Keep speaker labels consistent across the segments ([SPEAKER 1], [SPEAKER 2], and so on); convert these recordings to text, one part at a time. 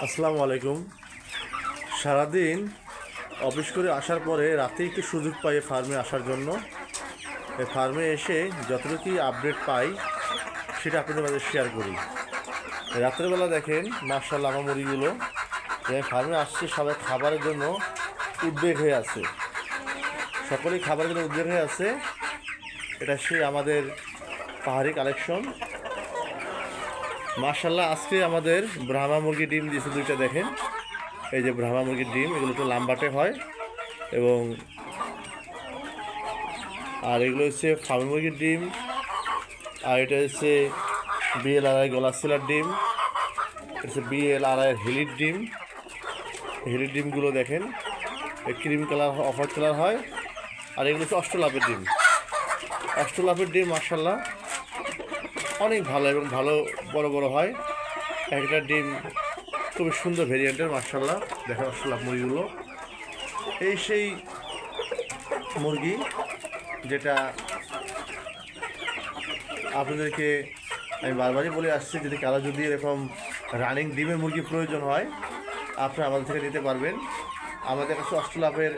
[SPEAKER 1] আসসালামু আলাইকুম। সারাদিন অফিস করে আসার পরে রাতে একটু সুযোগ পাই ফার্মে আসার জন্য। এই ফার্মে এসে যতটুকু আপডেট পাই সেটা আপনাদের মাঝে শেয়ার করি। রাত্রেবেলা দেখেন মার্শাল্লাহ আমার মুরগিগুলো ফার্মে আসছে, সবাই খাবারের জন্য উদ্বেগ হয়ে আছে, সকলেই খাবারের জন্য উদ্বেগ হয়ে আছে। এটা সে আমাদের পাহাড়ি কালেকশন। মার্শাল্লাহ আজকে আমাদের ব্রাহ্মা মুরগি ডিম দিয়েছে দুইটা, দেখেন এই যে ব্রাহ্মা মুরগির ডিম, এগুলো একটু লাম্বাটে হয় এবং আর এগুলো হচ্ছে ফার্মি মুরগির ডিম। আর এটা হচ্ছে বিএলআরআই গলাশিলার ডিম, এটা হচ্ছে বিএলআরআই হিলির ডিম। হিলির ডিমগুলো দেখেন cream colour off white colour হয়। আর এগুলো হচ্ছে অষ্টলাভের ডিম। অষ্টলাভের ডিম মার্শাল্লাহ অনেক ভালো এবং ভালো বড় বড় হয়। একটা ডিম খুবই সুন্দর ভেরিয়েন্টের মার্শাল্লাহ। দেখেন অষ্টলাভ মুরগিগুলো, এই সেই মুরগি যেটা আপনাদেরকে আমি বারবারই বলে আসছি, যদি কারো যদি এরকম রানিং ডিমের মুরগি প্রয়োজন হয় আপনারা আমাদের থেকে নিতে পারবেন। আমাদের কাছে অষ্টলাভের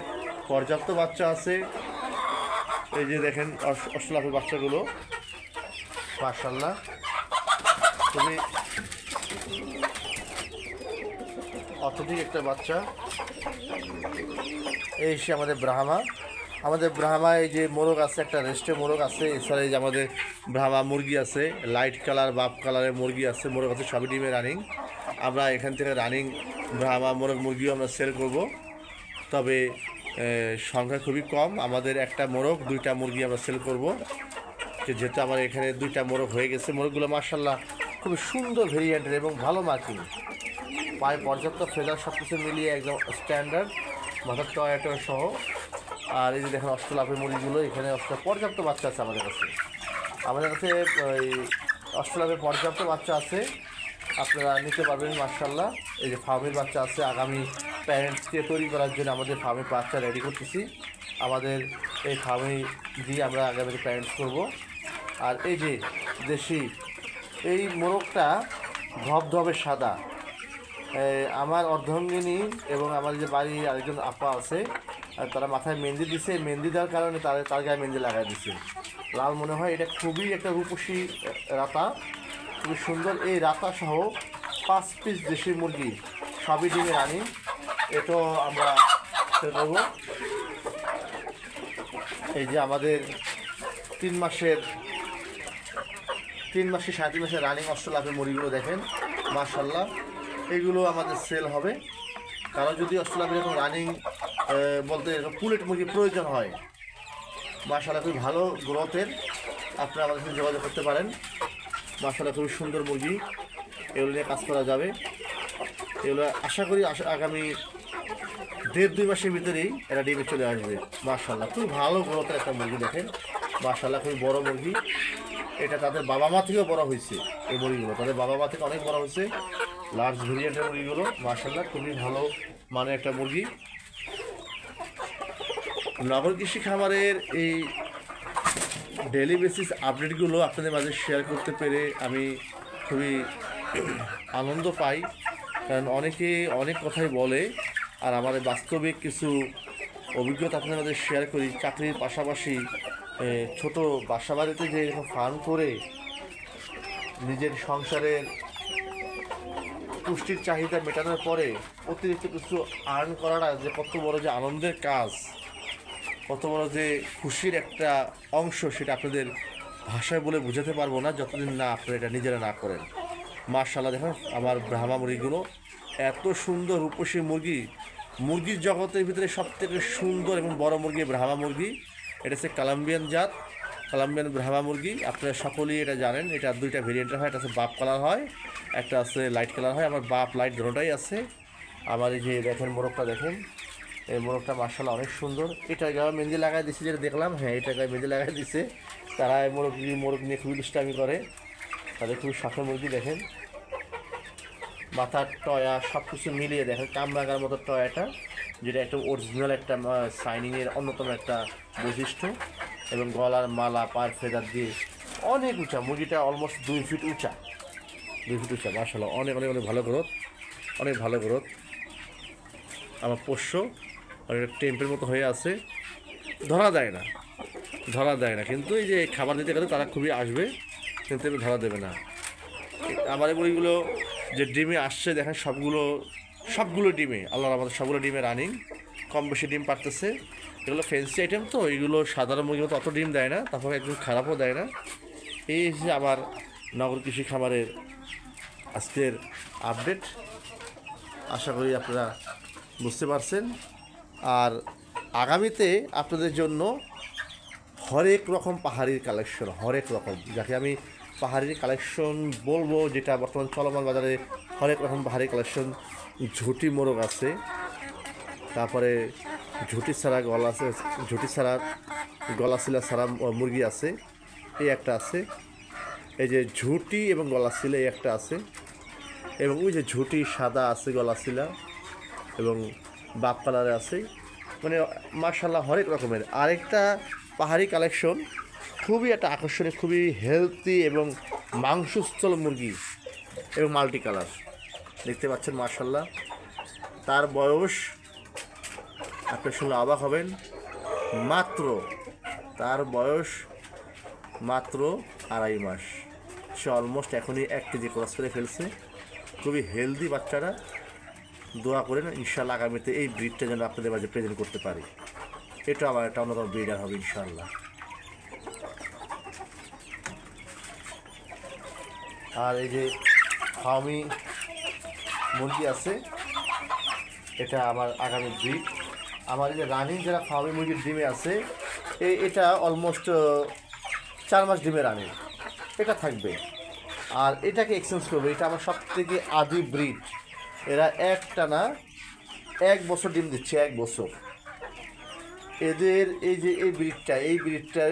[SPEAKER 1] পর্যাপ্ত বাচ্চা আছে। এই যে দেখেন অষ্টলাভের বাচ্চাগুলো মাশাআল্লাহ খুবই অত্যধিক একটা বাচ্চা। এই সে আমাদের ব্রাহ্মা। আমাদের ব্রাহ্মা এই যে মোরগ আছে, একটা রেস্টে মোরগ আছে, এছাড়া এই যে আমাদের ব্রাহ্মা মুরগি আছে, লাইট কালার বাপ কালারের মুরগি আছে, মোরগ আছে, সবই ডিমে রানিং। আমরা এখান থেকে রানিং ব্রাহ্মা মোরগ মুরগিও আমরা সেল করব, তবে সংখ্যা খুবই কম। আমাদের একটা মোরগ দুইটা মুরগি আমরা সেল করব, যেহেতু আমার এখানে দুইটা মোরগ হয়ে গেছে। মোরগগুলো মার্শাল্লাহ খুবই সুন্দর ভেরিয়েন্টের এবং ভালো মার্কিং, পায়ে পর্যাপ্ত ফেদার সব কিছু মিলিয়ে একদম স্ট্যান্ডার্ড, মাথার টয়টা সহ। আর এই যে দেখেন অষ্টলাভের মুরগিগুলো, এখানে পর্যাপ্ত বাচ্চা আছে আমাদের কাছে। ওই অষ্টলাভের পর্যাপ্ত বাচ্চা আছে, আপনারা নিতে পারবেন মার্শাল্লাহ। এই যে ফার্মের বাচ্চা আছে, আগামী প্যারেন্টসকে তৈরি করার জন্য আমাদের ফার্মের বাচ্চা রেডি করতেছি। আমাদের এই ফার্মে দিয়ে আমরা আগামী প্যারেন্টস করব। আর এই যে দেশি এই মোরগটা ধবধবে সাদা, আমার অর্ধাঙ্গিনী এবং আমার যে বাড়ির আরেকজন আপা আছে, আর তারা মাথায় মেহেন্দি দিছে, মেহেন্দি দেওয়ার কারণে তার গায়ে মেহেন্দি লাগাই দিছে লাল। মনে হয় এটা খুবই একটা রূপসী রাতা, খুবই সুন্দর। এই রাতা সহ 5 পিস দেশি মুরগি সবই ডিমে রানি, এটাও আমরা করব। এই যে আমাদের 3 মাসে 3.5 মাসের রানিং অষ্টলাভের মুরগিগুলো দেখেন মাশাল্লাহ, এগুলো আমাদের সেল হবে। কারণ যদি অষ্টলাভের এরকম রানিং বলতে পুলেট মুরগি প্রয়োজন হয় মাশাল্লাহ, খুবই ভালো গ্রোথের, আপনারা আমাদের সাথে যোগাযোগ করতে পারেন। মাশাল্লাহ খুবই সুন্দর মুরগি, এগুলো নিয়ে কাজ করা যাবে। এগুলো আশা করি আগামী 1.5-2 মাসের ভিতরেই এরা ডিমে চলে আসবে মাশাল্লাহ। খুবই ভালো গ্রোথের একটা মুরগি দেখেন মাশাল্লাহ, খুবই বড় মুরগি। এটা তাদের বাবা মা থেকেও বড় হয়েছে, এই মুরগিগুলো তাদের বাবা মা থেকে অনেক বড় হয়েছে। লার্জ ভেরিয়েন্টের মুরগিগুলো মাশাল্লাহ খুবই ভালো মানের একটা মুরগি। নগর কৃষি খামারের এই ডেইলি বেসিস আপডেটগুলো আপনাদের মাঝে শেয়ার করতে পেরে আমি খুবই আনন্দ পাই, কারণ অনেকে অনেক কথাই বলে, আর আমার বাস্তবিক কিছু অভিজ্ঞতা আপনাদের মাঝে শেয়ার করি। চাকরির পাশাপাশি ছোট বাসা বাড়িতে যে এরকম ফার্ম করে নিজের সংসারের পুষ্টির চাহিদা মেটানোর পরে অতিরিক্ত কিছু আর্ন করাটা যে কত বড় যে আনন্দের কাজ, কত বড় যে খুশির একটা অংশ, সেটা আপনাদের ভাষায় বলে বোঝাতে পারবো না যতদিন না আপনারা এটা নিজেরা না করেন। মাশাআল্লাহ দেখুন আমার ব্রাহ্মা মুরগিগুলো এত সুন্দর রূপসী মুরগি। মুরগির জগতের ভিতরে সবথেকে সুন্দর এবং বড় মুরগি ব্রাহ্মা মুরগি। এটা হচ্ছে কলম্বিয়ান জাত, কলম্বিয়ান ব্রাহ্মা মুরগি। আপনারা সকলেই এটা জানেন, এটা 2টা ভেরিয়েন্টের হয়, একটা আছে বাপ কালার হয়, একটা আছে লাইট কালার হয়। আমার বাপ লাইট দুটোটাই আছে। আমার এই যে দেখেন মোরগটা দেখেন, এই মোরগটা মার্শাল্লাহ অনেক সুন্দর। এটা গায়ে মেহেন্দি লাগাই দিচ্ছে, যেটা দেখলাম, হ্যাঁ এটা গায়ে মেহেন্দি লাগাই দিচ্ছে। তারা এই মোরগ নিয়ে খুবই দুষ্টামি করে, তাদের খুবই শখের মুরগি। দেখেন মাথার টয়া সব কিছু মিলিয়ে দেখেন কামরাঙার মতো টয়াটা, যেটা একটা অরিজিনাল একটা শাইনিংয়ের অন্যতম একটা বৈশিষ্ট্য। এবং গলার মালা পায়ের ফেদার দিয়ে অনেক উঁচা, মুরগিটা অলমোস্ট 2 ফিট উঁচা, 2 ফিট উঁচা মাশাআল্লাহ, অনেক অনেক অনেক ভালো গ্রোথ। অনেক ভালো গ্রোথ। আমার পোষ্য অনেক টেম্পের মতো হয়ে আছে, ধরা দেয় না, ধরা দেয় না, কিন্তু এই যে খাবার দিতে গেলে তারা খুবই আসবে, কিন্তু এবার ধরা দেবে না। আমার এই মুরগিগুলো যে ডিমে আসছে দেখেন, সবগুলো ডিমে, আল্লাহর আমাদের সবগুলো ডিমে রানিং, কম বেশি ডিম পারতেছে। এগুলো ফ্যান্সি আইটেম, তো এইগুলো সাধারণ মুরগির মতো অত ডিম দেয় না, তারপরে একদম খারাপও দেয় না। এই যে আমার নগর কৃষি খামারের আজকের আপডেট, আশা করি আপনারা বুঝতে পারছেন। আর আগামীতে আপনাদের জন্য হরেক রকম পাহাড়ির কালেকশন, হরেক রকম, যাকে আমি পাহাড়ির কালেকশন বলবো, যেটা বর্তমান চলমান বাজারে হরেক রকম পাহাড়ি কালেকশন। ঝুটি মোরগ আছে, তারপরে ঝুটি ছাড়া গলাশিলা ছাড়া মুরগি আছে, এই একটা আছে। এই যে ঝুটি এবং গলাশিলা এই একটা আছে, এবং ওই যে ঝুটি সাদা আছে, গলাশিলা এবং বাপ কালারে আছে, মানে মাশাআল্লাহ হরেক রকমের। আরেকটা পাহাড়ি কালেকশন, খুবই একটা আকর্ষণীয়, খুবই হেলদি এবং মাংসস্থল মুরগি এবং মাল্টি কালার, দেখতে পাচ্ছেন মাশাআল্লাহ। তার বয়স আপনি শুনলে অবাক হবেন, তার বয়স মাত্র 2.5 মাস। সে অলমোস্ট এখনই 1 কেজি ক্রস করে ফেলছে। খুবই হেলদি বাচ্চারা। দোয়া করেন ইনশাআল্লাহ আগামীতে এই ব্রিডটা যেন আপনাদের মাঝে প্রেজেন্ট করতে পারি। এটা আমার একটা অন্যতম ব্রিডার হবে ইনশাআল্লাহ। আর এই যে ফার্মি মুরগি আছে, এটা আমার আগামী ব্রিড। আমার এই যে রানিং যারা ফার্মি মুরগির ডিমে আছে, এটা অলমোস্ট 4 মাস ডিমে রানিং, এটা থাকবে। আর এটাকে এক্সচেঞ্জ করবে, এটা আমার সব থেকে আদি ব্রিড। এরা একটানা 1 বছর ডিম দিচ্ছে, 1 বছর। এদের এই যে এই ব্রিডটার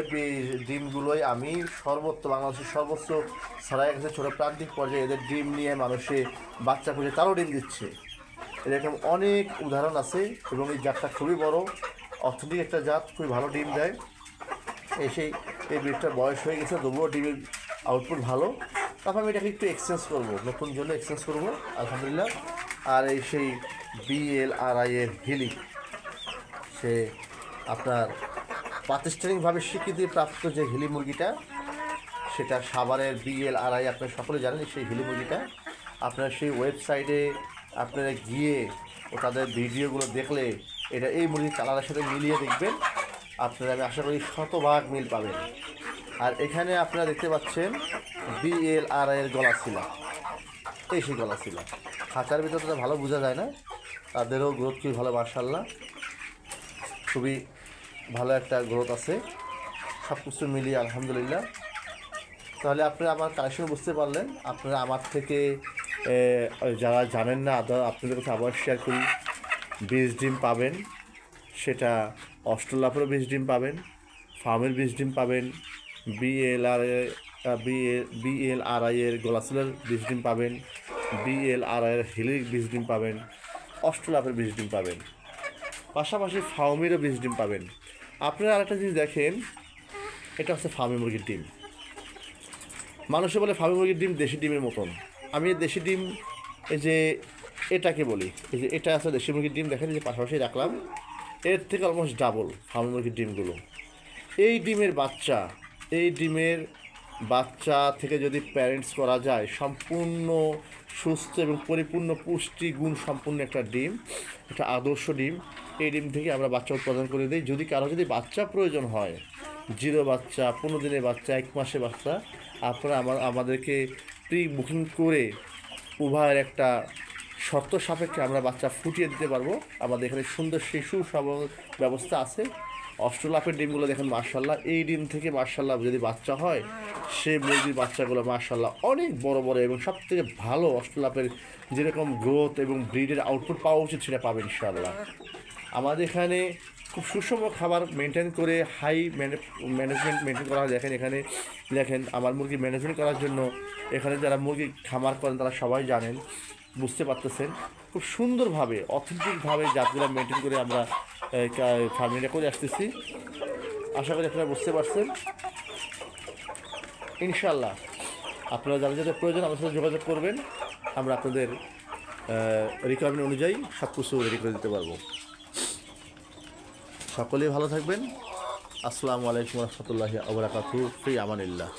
[SPEAKER 1] ডিমগুলোই আমি বাংলাদেশের সর্বোচ্চ ছাড়াই গেছে, ছোটো প্রান্তিক পর্যায়ে এদের ডিম নিয়ে মানুষে বাচ্চা খুঁজে তারও ডিম দিচ্ছে। এরকম অনেক উদাহরণ আছে, এবং এই জাতটা খুবই বড়, অর্থনৈতিক একটা জাত, খুবই ভালো ডিম দেয়। এই ব্রিডটার বয়স হয়ে গেছে, তবুও ডিমের আউটপুট ভালো। তারপর আমি এটাকে একটু এক্সচেঞ্জ করবো, নতুন জন্য এক্সচেঞ্জ করবো আলহামদুলিল্লাহ। আর এই সেই BLRI এর হিলি, সে আপনার প্রাতিষ্ঠানিকভাবে স্বীকৃতিপ্রাপ্ত যে হিলি মুরগিটা, সেটা সাভারের BLRI, আপনারা সকলে জানেন। সেই হিলি মুরগিটা আপনারা সেই ওয়েবসাইটে আপনারা গিয়ে ও তাদের ভিডিওগুলো দেখলে এটা এই মুরগির কালারের সাথে মিলিয়ে দেখবেন, আপনারা আমি আশা করি 100% মিল পাবেন। আর এখানে আপনারা দেখতে পাচ্ছেন BLRI এর গলাশিলা, এই সেই গলাশিলা। খাঁচার ভিতরে তো ভালো বোঝা যায় না, তাদেরও গ্রোথ খুবই ভালো মাশাআল্লাহ, খুবই ভালো একটা গ্রোথ আছে, সব কিছু মিলিয়ে আলহামদুলিল্লাহ। তাহলে আপনারা আমার কালেকশন বুঝতে পারলেন। আপনারা আমার থেকে যারা জানেন না, আপনাদের কাছে আবার শেয়ার করি, বীজ ডিম পাবেন, সেটা অস্ট্রেলাপেরও বীজ ডিম পাবেন, ফার্মের বীজ ডিম পাবেন, BLRI এর গলাশিলার বীজ ডিম পাবেন, BLRI এর হিলির বীজ ডিম পাবেন, অস্ট্রেলাপের বীজ ডিম পাবেন, পাশাপাশি ফার্মিরও বীজ ডিম পাবেন। আপনারা আরেকটা জিনিস দেখেন, এটা হচ্ছে ফার্মি মুরগির ডিম। মানুষে বলে ফার্মি মুরগির ডিম দেশি ডিমের মতন। আমি এই দেশি ডিম, এই যে এটাকে বলি, এই যে এটা আছে দেশি মুরগির ডিম, দেখেন যে পাশাপাশি রাখলাম, এর থেকে অলমোস্ট ডাবল ফার্মি মুরগির ডিমগুলো। এই ডিমের বাচ্চা থেকে যদি প্যারেন্টস করা যায়, সম্পূর্ণ সুস্থ এবং পরিপূর্ণ পুষ্টি গুণ সম্পূর্ণ একটা ডিম, একটা আদর্শ ডিম। এই ডিম থেকে আমরা বাচ্চা উৎপাদন করে দিই। যদি কারো বাচ্চা প্রয়োজন হয়, 0 বাচ্চা, 15 দিনের বাচ্চা, 1 মাসের বাচ্চা, আপনারা আমাদেরকে প্রি বুকিং করে উভয়ের একটা শর্ত সাপেক্ষে আমরা বাচ্চা ফুটিয়ে দিতে পারবো। আমাদের এখানে সুন্দর শিশু সব ব্যবস্থা আছে। অস্ট্রেলাপের ডিমগুলো দেখেন মাশাআল্লাহ, এই ডিম থেকে মাশাআল্লাহ যদি বাচ্চা হয়, সে মুরগির বাচ্চাগুলো মাশাআল্লাহ অনেক বড় বড় এবং সবথেকে ভালো অস্ট্রেলাপের যেরকম গ্রোথ এবং ব্রিডের আউটপুট পাওয়া উচিত সেটা পাবে ইনশাআল্লাহ। আমাদের এখানে খুব সুষম খাবার মেনটেন করে হাই ম্যানেজমেন্ট মেনটেন করা হয়। দেখেন আমার মুরগি ম্যানেজমেন্ট করার জন্য এখানে যারা মুরগি খামার করেন তারা সবাই জানেন, বুঝতে পারতেছেন। খুব সুন্দরভাবে অথেন্টিকভাবে জাতগুলো মেনটেন করে আমরা ফার্মিংটা করে আসতেছি। আশা করি আপনারা বুঝতে পারছেন ইনশাআল্লাহ। আপনারা যাদের যাদের প্রয়োজন আমার সাথে যোগাযোগ করবেন, আমরা আপনাদের রিকোয়ারমেন্ট অনুযায়ী সব কিছু রেডি করে দিতে পারবো। সকলেই ভালো থাকবেন। আসসালামু আলাইকুম রহমতুল্লাহি ওয়া বারাকাতুহু। ফি আমানিল্লাহ।